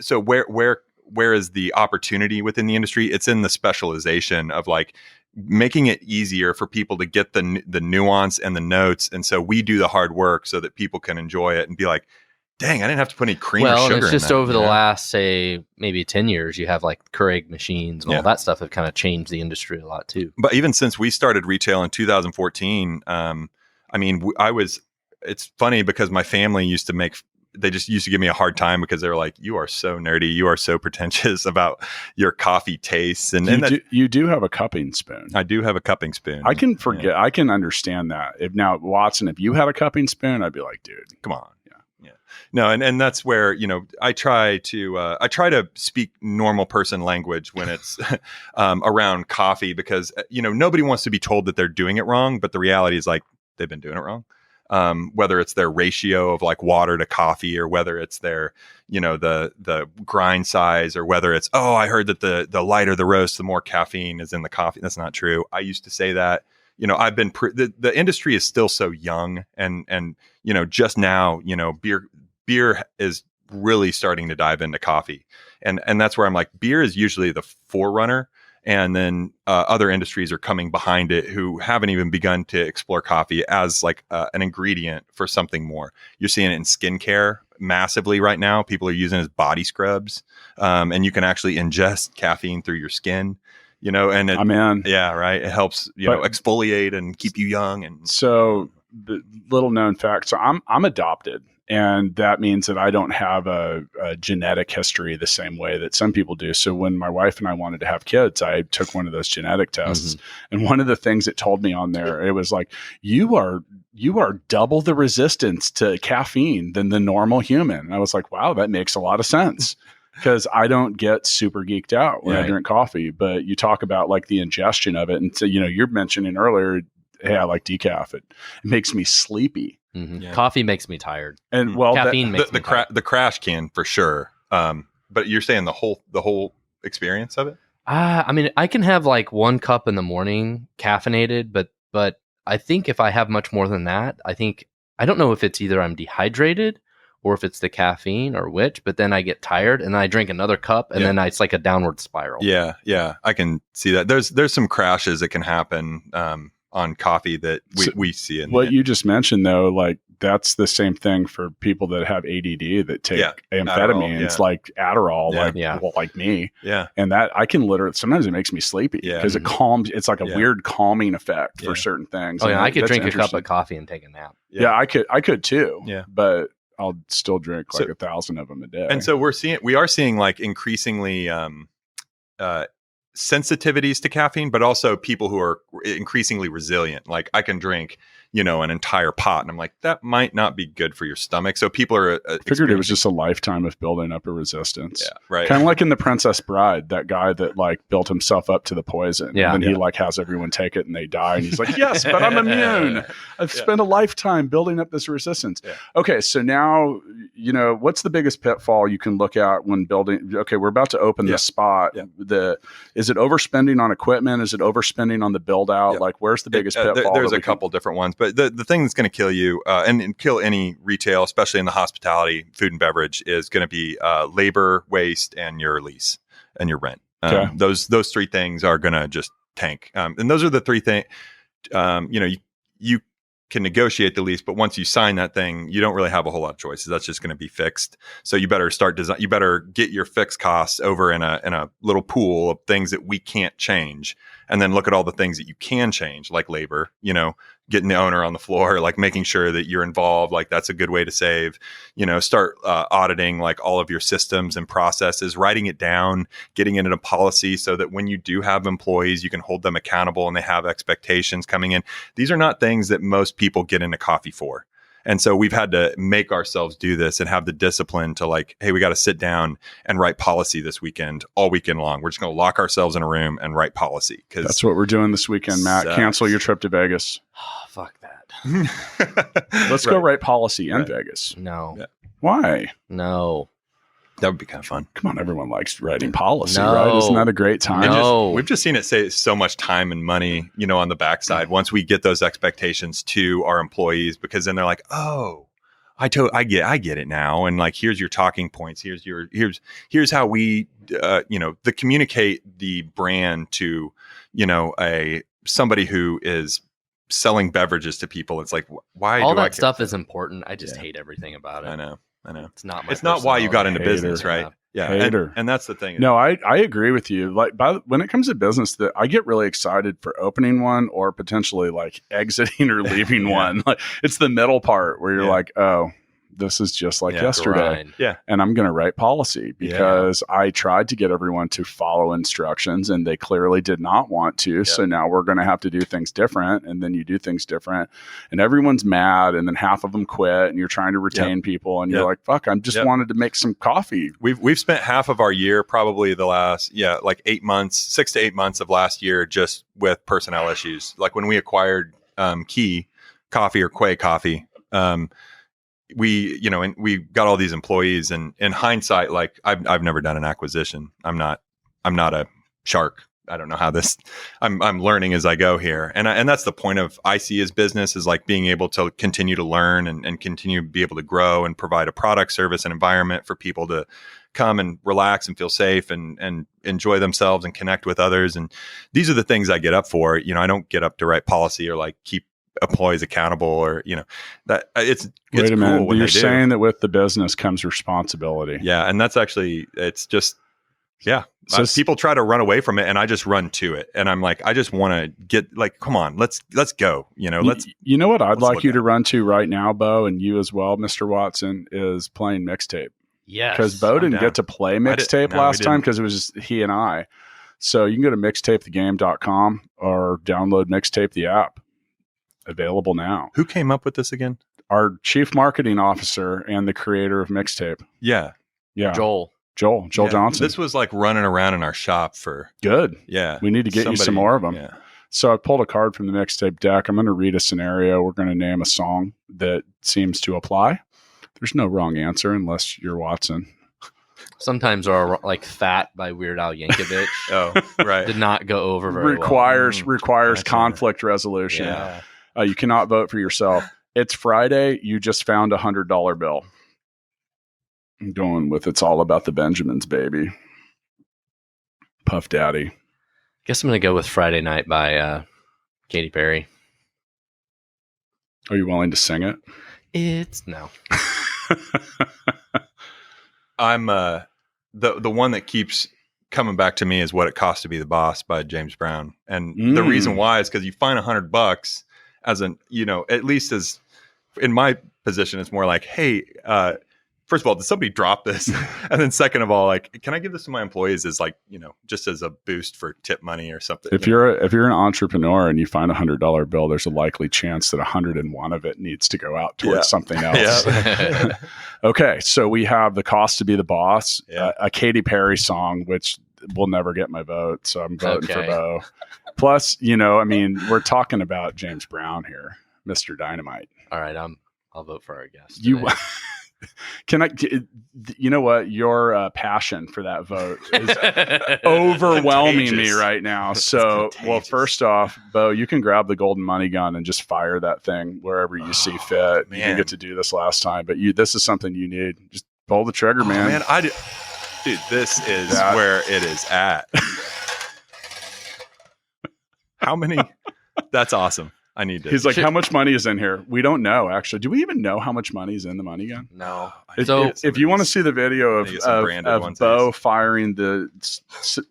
So where is the opportunity within the industry? It's in the specialization of like making it easier for people to get the nuance and the notes, and so we do the hard work so that people can enjoy it and be like, dang, I didn't have to put any cream or Well, sugar and it's in just that, over the you know? last, say, maybe 10 years, you have like Keurig machines and Yeah. all that stuff have kind of changed the industry a lot too. But even since we started retail in 2014, I mean, it's funny because my family they just used to give me a hard time because they were like, you are so nerdy. You are so pretentious about your coffee tastes. And You do have a cupping spoon. I do have a cupping spoon. I can forget. I can understand that. If now Watson, if you had a cupping spoon, I'd be like, dude, Come on. Yeah. No. And that's where, I try to speak normal person language when it's around coffee because, nobody wants to be told that they're doing it wrong. But the reality is like, they've been doing it wrong. Whether it's their ratio of like water to coffee or whether it's their, the grind size or whether it's, oh, I heard that the lighter the roast, the more caffeine is in the coffee. That's not true. I used to say that, I've been, the industry is still so young and, just now, beer is really starting to dive into coffee. And that's where I'm like, beer is usually the forerunner. And then other industries are coming behind it who haven't even begun to explore coffee as like an ingredient for something more. You're seeing it in skincare massively right now. People are using it as body scrubs, and you can actually ingest caffeine through your skin. And I'm in. yeah, right. It helps But- exfoliate and keep you young. And So little known fact. So I'm adopted. And that means that I don't have a genetic history the same way that some people do. So when my wife and I wanted to have kids, I took one of those genetic tests. And one of the things it told me on there, it was like, you are double the resistance to caffeine than the normal human. And I was like, wow, that makes a lot of sense. Because I don't get super geeked out when I drink coffee. But you talk about like the ingestion of it. And so, you're mentioning earlier, hey, I like decaf. It makes me sleepy. Coffee makes me tired. And well, caffeine makes me tired. The crash can for sure. But you're saying the whole experience of it? I mean, I can have like 1 cup in the morning caffeinated, but I think if I have much more than that, I don't know if it's either I'm dehydrated or if it's the caffeine or which, but then I get tired and then I drink another cup and then it's like a downward spiral. Yeah. I can see that. There's some crashes that can happen on coffee that we see in what you just mentioned, though. Like that's the same thing for people that have ADD that take amphetamines, like Adderall, like me. Yeah. And that I can literally, sometimes it makes me sleepy because it calms. It's like a weird calming effect for certain things. Oh yeah. And I could drink a cup of coffee and take a nap. Yeah, I could too. Yeah. But I'll still drink like 1,000 of them a day. And so we are seeing like increasingly, sensitivities to caffeine, but also people who are increasingly resilient. Like I can drink, an entire pot, and I'm like, that might not be good for your stomach. So people are. Figured it was just a lifetime of building up a resistance. Yeah, right. Kind of like in The Princess Bride, that guy that like built himself up to the poison. Yeah. And then he like has everyone take it and they die, and he's like, yes, but I'm immune. I've spent a lifetime building up this resistance. Yeah. Okay, so now what's the biggest pitfall you can look at when building? Okay, we're about to open this spot. Yeah. Is it overspending on equipment? Is it overspending on the build out? Like, where's the biggest pitfall? There's a couple different ones, but the thing that's going to kill you and kill any retail, especially in the hospitality, food and beverage, is going to be labor, waste, and your lease and your rent. Those 3 things are going to just tank. And those are the 3 things. You can negotiate the lease, but once you sign that thing, you don't really have a whole lot of choices. That's just going to be fixed. So you better start design. You better get your fixed costs over in a little pool of things that we can't change, and then look at all the things that you can change, like labor. Getting the owner on the floor, like making sure that you're involved. Like that's a good way to save. Start auditing like all of your systems and processes, writing it down, getting it in a policy so that when you do have employees, you can hold them accountable and they have expectations coming in. These are not things that most people get into coffee for. And so we've had to make ourselves do this and have the discipline to like, hey, we got to sit down and write policy this weekend, all weekend long. We're just going to lock ourselves in a room and write policy. Because that's what we're doing this weekend, Matt. Cancel your trip to Vegas. Oh, fuck that. Let's go write policy in Vegas. No. Yeah. Why? No. That would be kind of fun. Come on, everyone likes writing policy, right? Isn't that a great time? No. We've just seen it save so much time and money, on the backside once we get those expectations to our employees, because then they're like, oh, I get it now. And like, here's your talking points. Here's how we, communicate the brand to, somebody who is selling beverages to people. It's like, why all that stuff is important. I just hate everything about it. I know. It's not why you got into Hater. business, right? Yeah. And that's the thing. No, I agree with you. Like when it comes to business, that I get really excited for opening one or potentially like exiting or leaving one. Like it's the middle part where you're like, oh, this is just like yesterday. Grind. Yeah. And I'm going to write policy because I tried to get everyone to follow instructions and they clearly did not want to. Yeah. So now we're going to have to do things different. And then you do things different and everyone's mad. And then half of them quit and you're trying to retain people. And you're like, fuck, I just wanted to make some coffee. We've spent half of our year, probably the last, 6 to 8 months of last year, just with personnel issues. Like when we acquired Key Coffee or Quay Coffee, and we got all these employees, and in hindsight, like I've never done an acquisition. I'm not a shark. I don't know how this, I'm learning as I go here. And that's the point of I see as business is like being able to continue to learn and continue to be able to grow and provide a product, service, and environment for people to come and relax and feel safe and enjoy themselves and connect with others. And these are the things I get up for. I don't get up to write policy or like keep employees accountable or that it's Wait a cool minute. when You're they do. saying that with the business comes responsibility. Yeah, and that's actually it's just Yeah. So People try to run away from it and I just run to it. And I'm like, I just want to get like, come on, let's go. You know what I'd let's like look you at to it. run to right now, Bo, and you as well, Mr. Watson, is playing mixtape. Yes. Because Bo I'm didn't down. get to play mixtape No, we last time didn't. because it was just he and I. So you can go to mixtapethegame.com or download Mixtape the app. Available now. Who came up with this again? Our chief marketing officer and the creator of Mixtape. Yeah. Yeah. Joel. Joel Yeah. Johnson. This was like running around in our shop for, Good. yeah. We need to get you some more of them. Yeah. So I pulled a card from the Mixtape deck. I'm going to read a scenario. We're going to name a song that seems to apply. There's no wrong answer unless you're Watson. Sometimes are like Fat by Weird Al Yankovic. Oh, right. Did not go over very well. Requires Gotcha. conflict resolution. Yeah. You cannot vote for yourself. It's Friday. You just found $100 bill. I'm going with It's All About the Benjamins, baby. Puff Daddy. Guess I'm going to go with Friday Night by Katy Perry. Are you willing to sing it? It's no. I'm the one that keeps coming back to me is What It Costs to Be the Boss by James Brown. And the reason why is because you find $100 as an, at least as in my position, it's more like, hey, first of all, did somebody drop this? And then second of all, like, can I give this to my employees as like, just as a boost for tip money or something? If you're an entrepreneur and you find $100 bill, there's a likely chance that 101 of it needs to go out towards something else. Yeah. Okay, so we have The Cost to Be the Boss, Yeah. a Katy Perry song, which will never get my vote, so I'm voting for Okay. Bo. Plus, we're talking about James Brown here, Mr. Dynamite. All right, I'll vote for our guest. You today. can I? You know what? Your passion for that vote is overwhelming me Contagious. right now. So, contagious. first off, Bo, you can grab the golden money gun and just fire that thing wherever you see fit. You man. didn't get to do this last time, but this is something you need. Just pull the trigger, man. Dude, this is That- where it is at. How many? That's awesome. I need to. He's like, how much money is in here? We don't know, actually. Do we even know how much money is in the money gun? No. If, So- if you want to see the video of, Maybe some branded of ones, Bo I firing the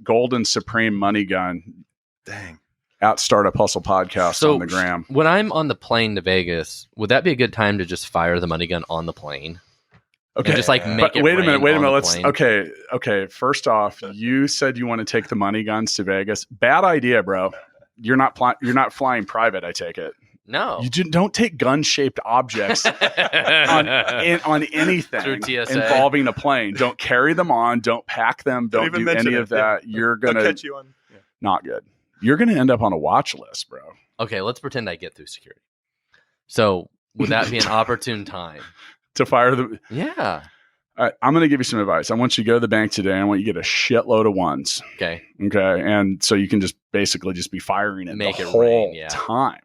golden supreme money gun Dang. at Startup Hustle Podcast So- on the gram. When I'm on the plane to Vegas, would that be a good time to just fire the money gun on the plane? Okay. And just like make But it wait a minute. rain on the Let's plane? okay. First off, you said you want to take the money guns to Vegas. Bad idea, bro. You're not flying private. I take it. No. Don't take gun-shaped objects on anything Through TSA. involving a plane. Don't carry them on. Don't pack them. Don't Don't even do mention any it. of that. You're They'll gonna catch you on. Yeah. not good. You're gonna end up on a watch list, bro. Okay, let's pretend I get through security. So would that be an opportune time? To fire the. Yeah. All right, I'm gonna give you some advice. I want you to go to the bank today. I want you to get a shitload of ones. Okay. Okay, and so you can just basically just be firing it Make the it whole rain, yeah. time.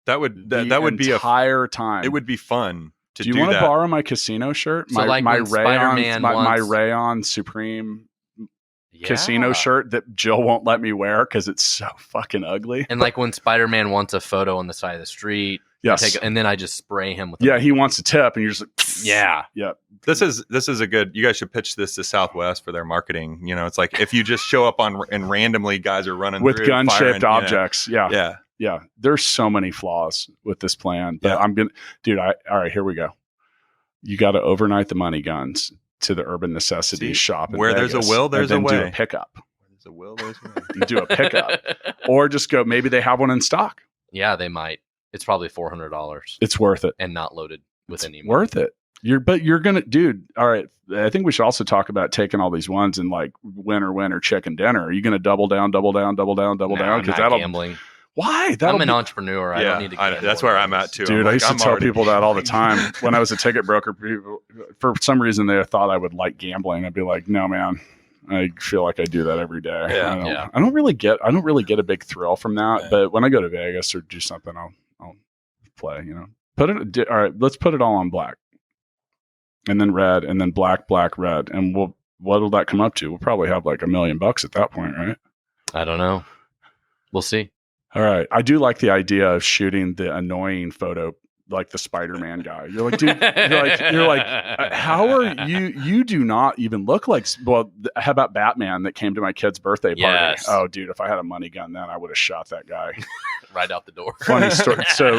That would The that would be a entire time. it would be fun to Do you do want to that. borrow my casino shirt? So My like my when rayon Spider-Man my wants- rayon Supreme Yeah. casino shirt that Jill won't let me wear because it's so fucking ugly. And like when Spider-Man wants a photo on the side of the street, Yes. and then I just spray him with Yeah, he wants a tip, and you're just like, Yeah. yeah. This is a good. You guys should pitch this to Southwest for their marketing. It's like if you just show up on and randomly guys are running With through, gun-shaped firing, objects. Yeah. Yeah. There's so many flaws with this plan, but Yeah. I'm gonna, dude. All right, here we go. You got to overnight the money guns to the Urban Necessities See? shop. in Where there's a Vegas, will, there's and a then do way. a pickup. There's a will. There's a way. You do a pickup, or just go. Maybe they have one in stock. Yeah, they might. It's probably $400 It's worth it. and not loaded with It's any money. worth it. You're gonna, dude. All right. I think we should also talk about taking all these ones and like winner, chicken dinner. Are you gonna double down? Nah, Because I'm not that'll. gambling. Why? That'll I'm an be- entrepreneur. I don't need to gamble. That's where I'm at too. Dude, I'm I like, used to I'm tell already- people that all the time when I was a ticket broker. People, for some reason, they thought I would like gambling. I'd be like, "No, man, I feel like I do that every day. Yeah. I don't really get a big thrill from that. Yeah. But when I go to Vegas or do something, I'll play. All right, let's put it all on black, and then red, and then black, red, and what'll that come up to? We'll probably have like $1 million at that point, right? I don't know. We'll see. All right. I do like the idea of shooting the annoying photo like the Spider-Man guy. You're like, dude, you're like, how are you do not even look like, well, how about Batman that came to my kid's birthday party? Yes. Oh, dude, if I had a money gun then I would have shot that guy. Right out the door. Funny story. So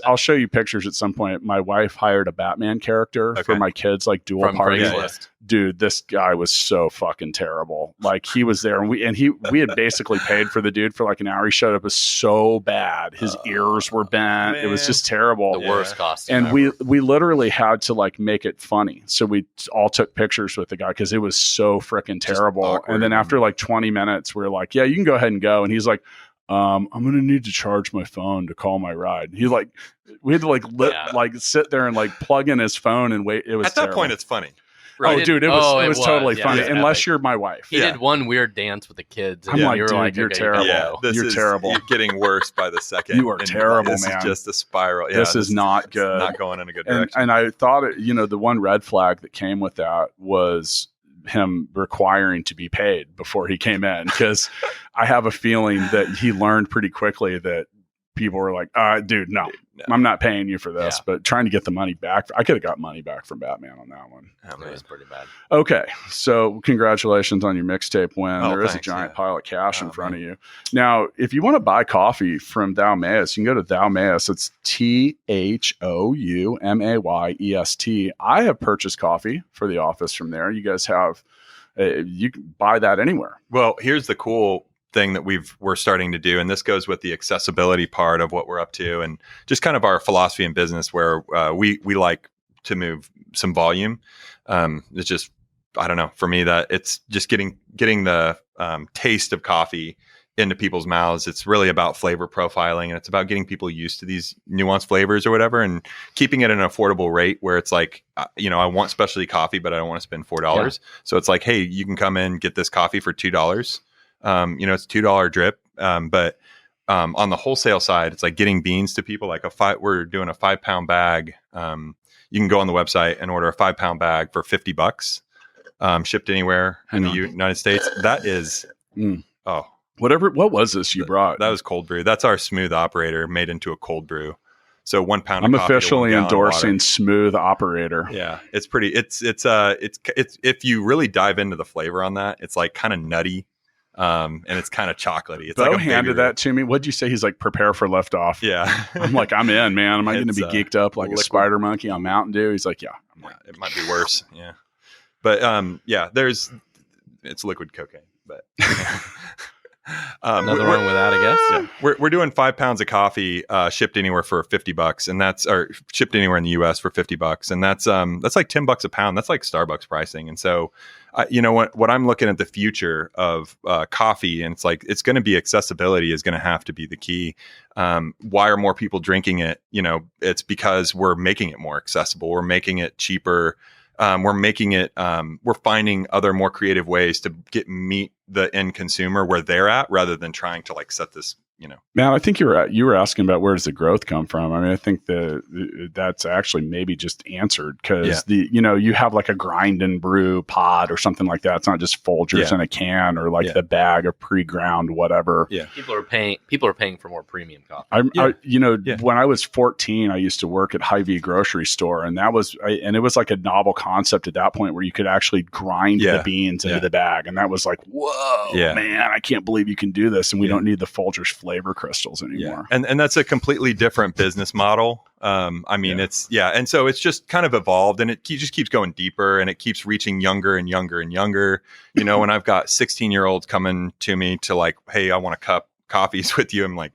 I'll show you pictures at some point. My wife hired a Batman character for my kids, like dual From party. Craigslist. Dude, this guy was so fucking terrible. Like he was there and we had basically paid for the dude for like an hour. He showed up as so bad. His ears were bent. Man. It was just terrible. The worst costume And ever. we literally had to like make it funny. So we all took pictures with the guy because it was so freaking terrible. awkward. And then after like 20 minutes, we were like, yeah, you can go ahead and go. And he's like, I'm going to need to charge my phone to call my ride. He like, we had to like sit there and like plug in his phone and wait. It was At that terrible. point, it's funny. Oh, dude, it was totally yeah, funny. it was Unless epic. you're my wife. He did one weird dance with the kids. And I'm like, you were dude, like, you're okay, terrible. Yeah, You're terrible. You're getting worse by the second. You are And terrible, this man. is just a spiral. Yeah, This is not it's good. Not going in a good And, direction. and I thought, the one red flag that came with that was him requiring to be paid before he came in. Because I have a feeling that he learned pretty quickly that people were like, dude, no. I'm not paying you for this, but trying to get the money back. I could have got money back from Batman on that one. Oh, It man. was pretty bad. Okay, so congratulations on your mixtape win. Oh, There is a thanks, giant yeah. pile of cash in Oh, front man. of you. Now, if you want to buy coffee from Thou Mayest, you can go to Thou Mayest. It's THOUMAYEST. I have purchased coffee for the office from there. You guys have, you can buy that anywhere. Well, here's the cool thing that we're starting to do, and this goes with the accessibility part of what we're up to, and just kind of our philosophy in business, where we like to move some volume. It's just, I don't know, for me, that it's just getting the taste of coffee into people's mouths. It's really about flavor profiling, and it's about getting people used to these nuanced flavors or whatever, and keeping it at an affordable rate where it's like, I want specialty coffee, but I don't want to spend $4. Yeah. So it's like, hey, you can come in, get this coffee for $2. It's $2 drip. But on the wholesale side, it's like getting beans to people. Like we're doing a 5-pound bag. You can go on the website and order a 5-pound bag for $50, shipped anywhere in the United States. That is, What was this you brought? that was cold brew. That's our smooth operator made into a cold brew. So 1 pound. I'm of coffee to 1 officially gallon of endorsing water. Smooth Operator. Yeah, it's pretty. It's if you really dive into the flavor on that, it's like kind of nutty, and it's kind of chocolatey. It's Bo like a handed bigger- that to me. What'd you say? He's like, prepare for liftoff. Yeah, I'm like, I'm in, man. Am I going to It's, be geeked up like a liquid. spider monkey on Mountain Dew? He's like, yeah. I'm like, Yeah, it might be worse. Yeah, but it's liquid cocaine, but. Nothing wrong with that, I guess. Yeah. We're doing 5 pounds of coffee shipped anywhere for $50, and that's shipped anywhere in the US for $50, and that's like $10 a pound. That's like Starbucks pricing. And so, what I'm looking at the future of coffee, and it's like it's going to be accessibility is going to have to be the key. Why are more people drinking it? It's because we're making it more accessible. We're making it cheaper. We're making it. We're finding other more creative ways to meet the end consumer where they're at, rather than trying to like set this. Man, I think you were asking about where does the growth come from. I mean, I think that's actually maybe just answered because you have like a grind and brew pod or something like that. It's not just Folgers in a can or like the bag of pre-ground whatever. Yeah. People are paying for more premium coffee. When I was 14, I used to work at Hy-Vee grocery store, and it was like a novel concept at that point where you could actually grind the beans into the bag, and that was like, whoa, man, I can't believe you can do this, and we don't need the Folgers flavor crystals anymore. And that's a completely different business model. And so it's just kind of evolved, and it just keeps going deeper, and it keeps reaching younger and younger and younger. When I've got 16-year-olds coming to me to like, hey, I want to cup coffees with you. I'm like,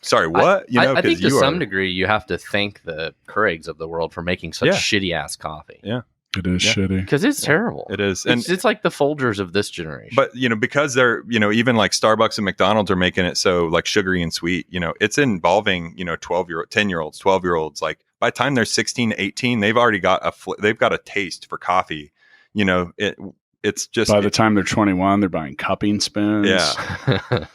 sorry, what? I think to some degree you have to thank the Keurigs of the world for making such shitty ass coffee. Yeah. It is shitty. Because it's terrible. It is. It's like the Folgers of this generation. But, because they're, even like Starbucks and McDonald's are making it so like sugary and sweet, it's involving, 10-year-olds, 12-year-olds. Like by the time they're 16, 18, they've already got they've got a taste for coffee. It's just by the time they're 21, they're buying cupping spoons. Yeah.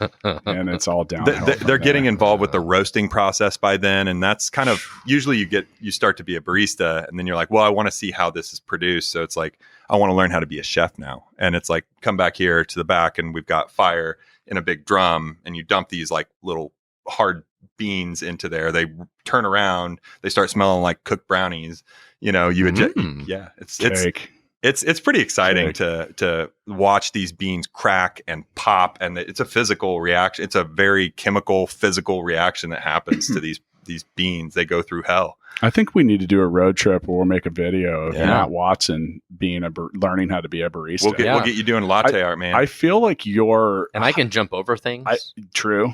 And it's all down. They're getting involved with the roasting process by then. And that's kind of usually you start to be a barista, and then you're like, well, I want to see how this is produced. So it's like, I want to learn how to be a chef now. And it's like, come back here to the back, and we've got fire in a big drum, and you dump these like little hard beans into there. They turn around, they start smelling like cooked brownies. You know, yeah, Cake. It's pretty exciting Cake. to watch these beans crack and pop, and it's a physical reaction. It's a very chemical, physical reaction that happens to these beans. They go through hell. I think we need to do a road trip where we'll make a video of Yeah. Matt Watson being learning how to be a barista. We'll get you doing latte art, man. I feel like And I can jump over things. True.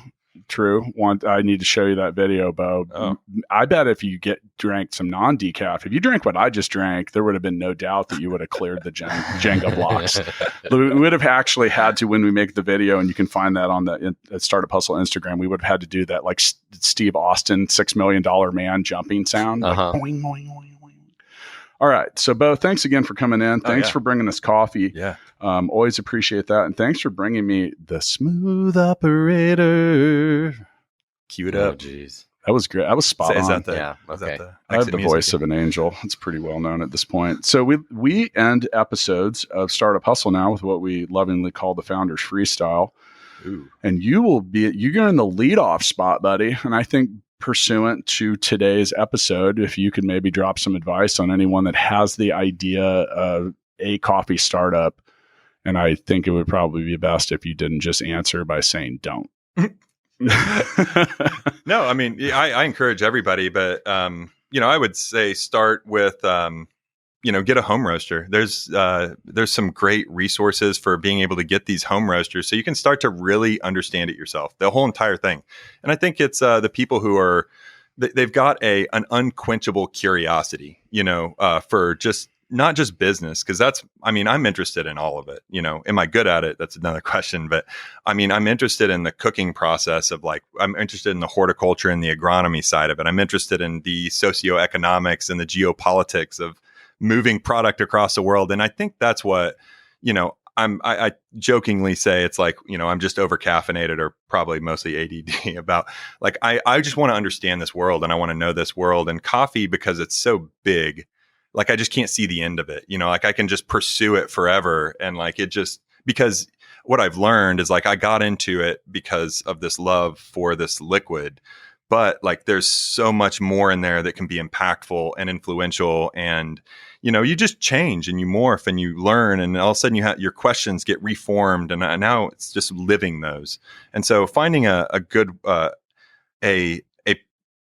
I need to show you that video, Bo. Oh. I bet if you drank some non-decaf, if you drank what I just drank, there would have been no doubt that you would have cleared the Jenga blocks. We would have actually had to, when we make the video, and you can find that on the Startup Hustle Instagram, we would have had to do that like Steve Austin, $6 Million Man jumping sound. Like, boing, boing, boing. All right. So, Bo, thanks again for coming in. Thanks for bringing us coffee. Yeah. Always appreciate that. And thanks for bringing me the Smooth Operator. Cue it Oh, up. jeez. That was great. That was spot Is on. that the, Yeah, is that okay. the I have exit the music? voice of an angel. It's pretty well known at this point. So we end episodes of Startup Hustle now with what we lovingly call the Founders Freestyle. Ooh. And you're in the leadoff spot, buddy. And I think pursuant to today's episode, if you could maybe drop some advice on anyone that has the idea of a coffee startup, and I think it would probably be best if you didn't just answer by saying don't. No, I mean, I encourage everybody, but I would say start with get a home roaster. There's some great resources for being able to get these home roasters, so you can start to really understand it yourself, the whole entire thing. And I think it's the people who they've got an unquenchable curiosity, for just not just business, because I'm interested in all of it. Am I good at it? That's another question. But I'm interested in the cooking process of I'm interested in the horticulture and the agronomy side of it. I'm interested in the socioeconomics and the geopolitics of moving product across the world. And I think that's what, I jokingly say it's I'm just over caffeinated, or probably mostly ADD about I just want to understand this world, and I want to know this world. And coffee, because it's so big, I just can't see the end of it. I can just pursue it forever. And because what I've learned is I got into it because of this love for this liquid, but there's so much more in there that can be impactful and influential. And, you just change and you morph and you learn, and all of a sudden your questions get reformed. And now it's just living those. And so finding a good, a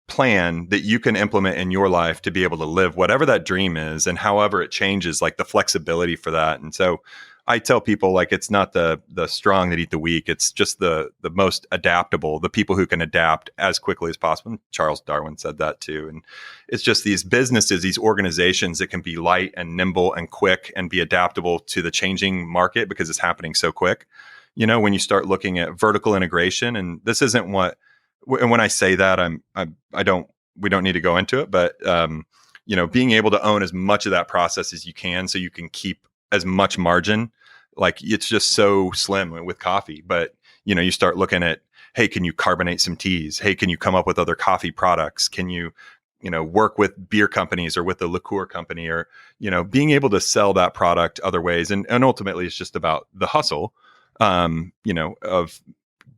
plan that you can implement in your life to be able to live whatever that dream is, and however it changes, the flexibility for that. And so I tell people it's not the strong that eat the weak. It's just the most adaptable, the people who can adapt as quickly as possible. And Charles Darwin said that too. And it's just these businesses, these organizations that can be light and nimble and quick and be adaptable to the changing market, because it's happening so quick. When you start looking at vertical integration, and this isn't and when I say that, we don't need to go into it, but being able to own as much of that process as you can, so you can keep as much margin. It's just so slim with coffee. But you start looking at, hey, can you carbonate some teas? Hey, can you come up with other coffee products? Can you work with beer companies or with a liqueur company, or being able to sell that product other ways. And ultimately, it's just about the hustle, of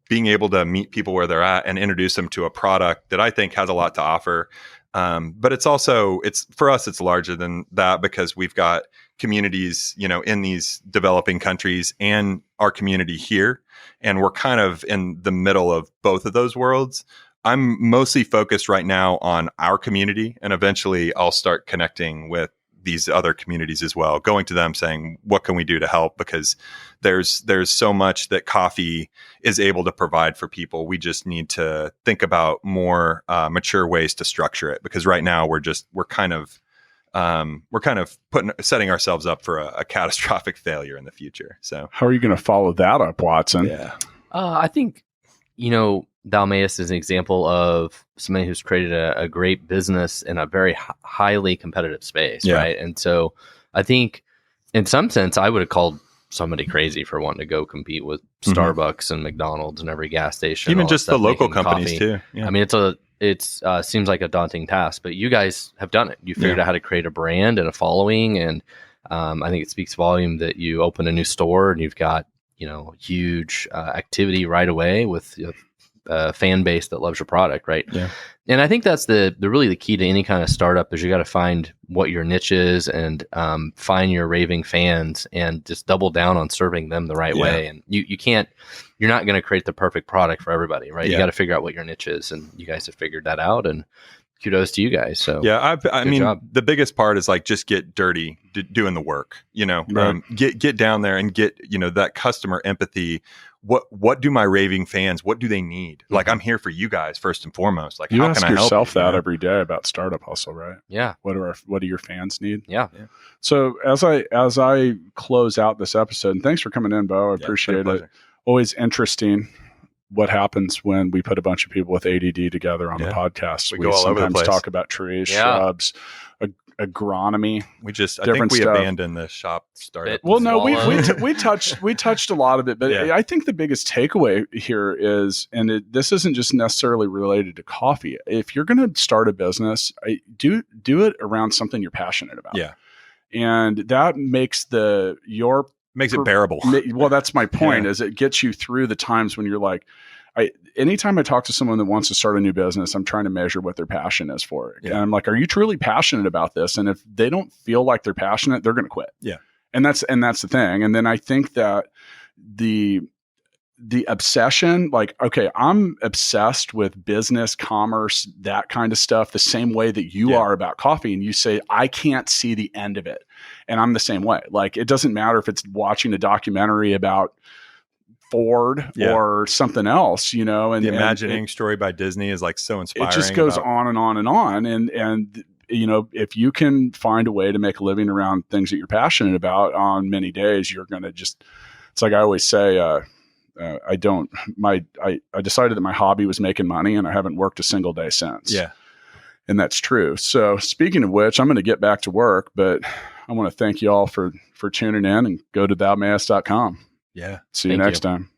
being able to meet people where they're at and introduce them to a product that I think has a lot to offer. But it's for us, it's larger than that, because we've got communities, in these developing countries and our community here. And we're kind of in the middle of both of those worlds. I'm mostly focused right now on our community, and eventually I'll start connecting with these other communities as well, going to them saying, what can we do to help? Because there's so much that coffee is able to provide for people. We just need to think about more mature ways to structure it, because right now we're kind of setting ourselves up for a catastrophic failure in the future. So how are you going to follow that up, Watson? Yeah. I think, Thou Mayest is an example of somebody who's created a great business in a very highly competitive space, Yeah. right? And so I think in some sense, I would have called somebody crazy for wanting to go compete with Starbucks and McDonald's and every gas station. Even all that just the stuff, local making companies coffee. too. Yeah. I mean, it's seems like a daunting task, but you guys have done it. You figured out how to create a brand and a following. And I think it speaks volume that you open a new store and you've got, huge activity right away with fan base that loves your product, right? Yeah. And I think that's the really the key to any kind of startup is you got to find what your niche is and find your raving fans and just double down on serving them the right way. And you're not going to create the perfect product for everybody, right? You got to figure out what your niche is, and you guys have figured that out. And kudos to you guys. So yeah, I mean, job. The biggest part is like just get dirty doing the work. Right. Get down there and get that customer empathy. What do my raving fans? What do they need? Like, I'm here for you guys first and foremost. Like, You how ask can I help yourself you, that every day about Startup Hustle, right? yeah, What do your fans need? yeah. So as I close out this episode, and thanks for coming in, Bo. I appreciate it. Always interesting what happens when we put a bunch of people with ADD together on the podcast. We go all over the sometimes place. talk about trees, shrubs, agronomy. I think we stuff. abandoned the shop startup. Well, no, Swallow. we touched a lot of it, but I think the biggest takeaway here is, and this isn't just necessarily related to coffee. If you're going to start a business, do it around something you're passionate about. Yeah, and that makes makes it bearable. Well, that's my point. Is it gets you through the times when you're like, anytime I talk to someone that wants to start a new business, I'm trying to measure what their passion is for it. And I'm like, are you truly passionate about this? And if they don't feel like they're passionate, they're going to quit. Yeah. And that's the thing. And then I think that the obsession, like, okay, I'm obsessed with business, commerce, that kind of stuff, the same way that you are about coffee. And you say, I can't see the end of it. And I'm the same way. Like, it doesn't matter if it's watching a documentary about Ford or something else, and the Imagineering story by Disney is like so inspiring. It just goes on and on and on. And if you can find a way to make a living around things that you're passionate about on many days, you're going to just, it's like I always say, I decided that my hobby was making money, and I haven't worked a single day since. Yeah. And that's true. So speaking of which, I'm going to get back to work, but I want to thank you all for tuning in, and go to thoumayest.com. Yeah. See you next time.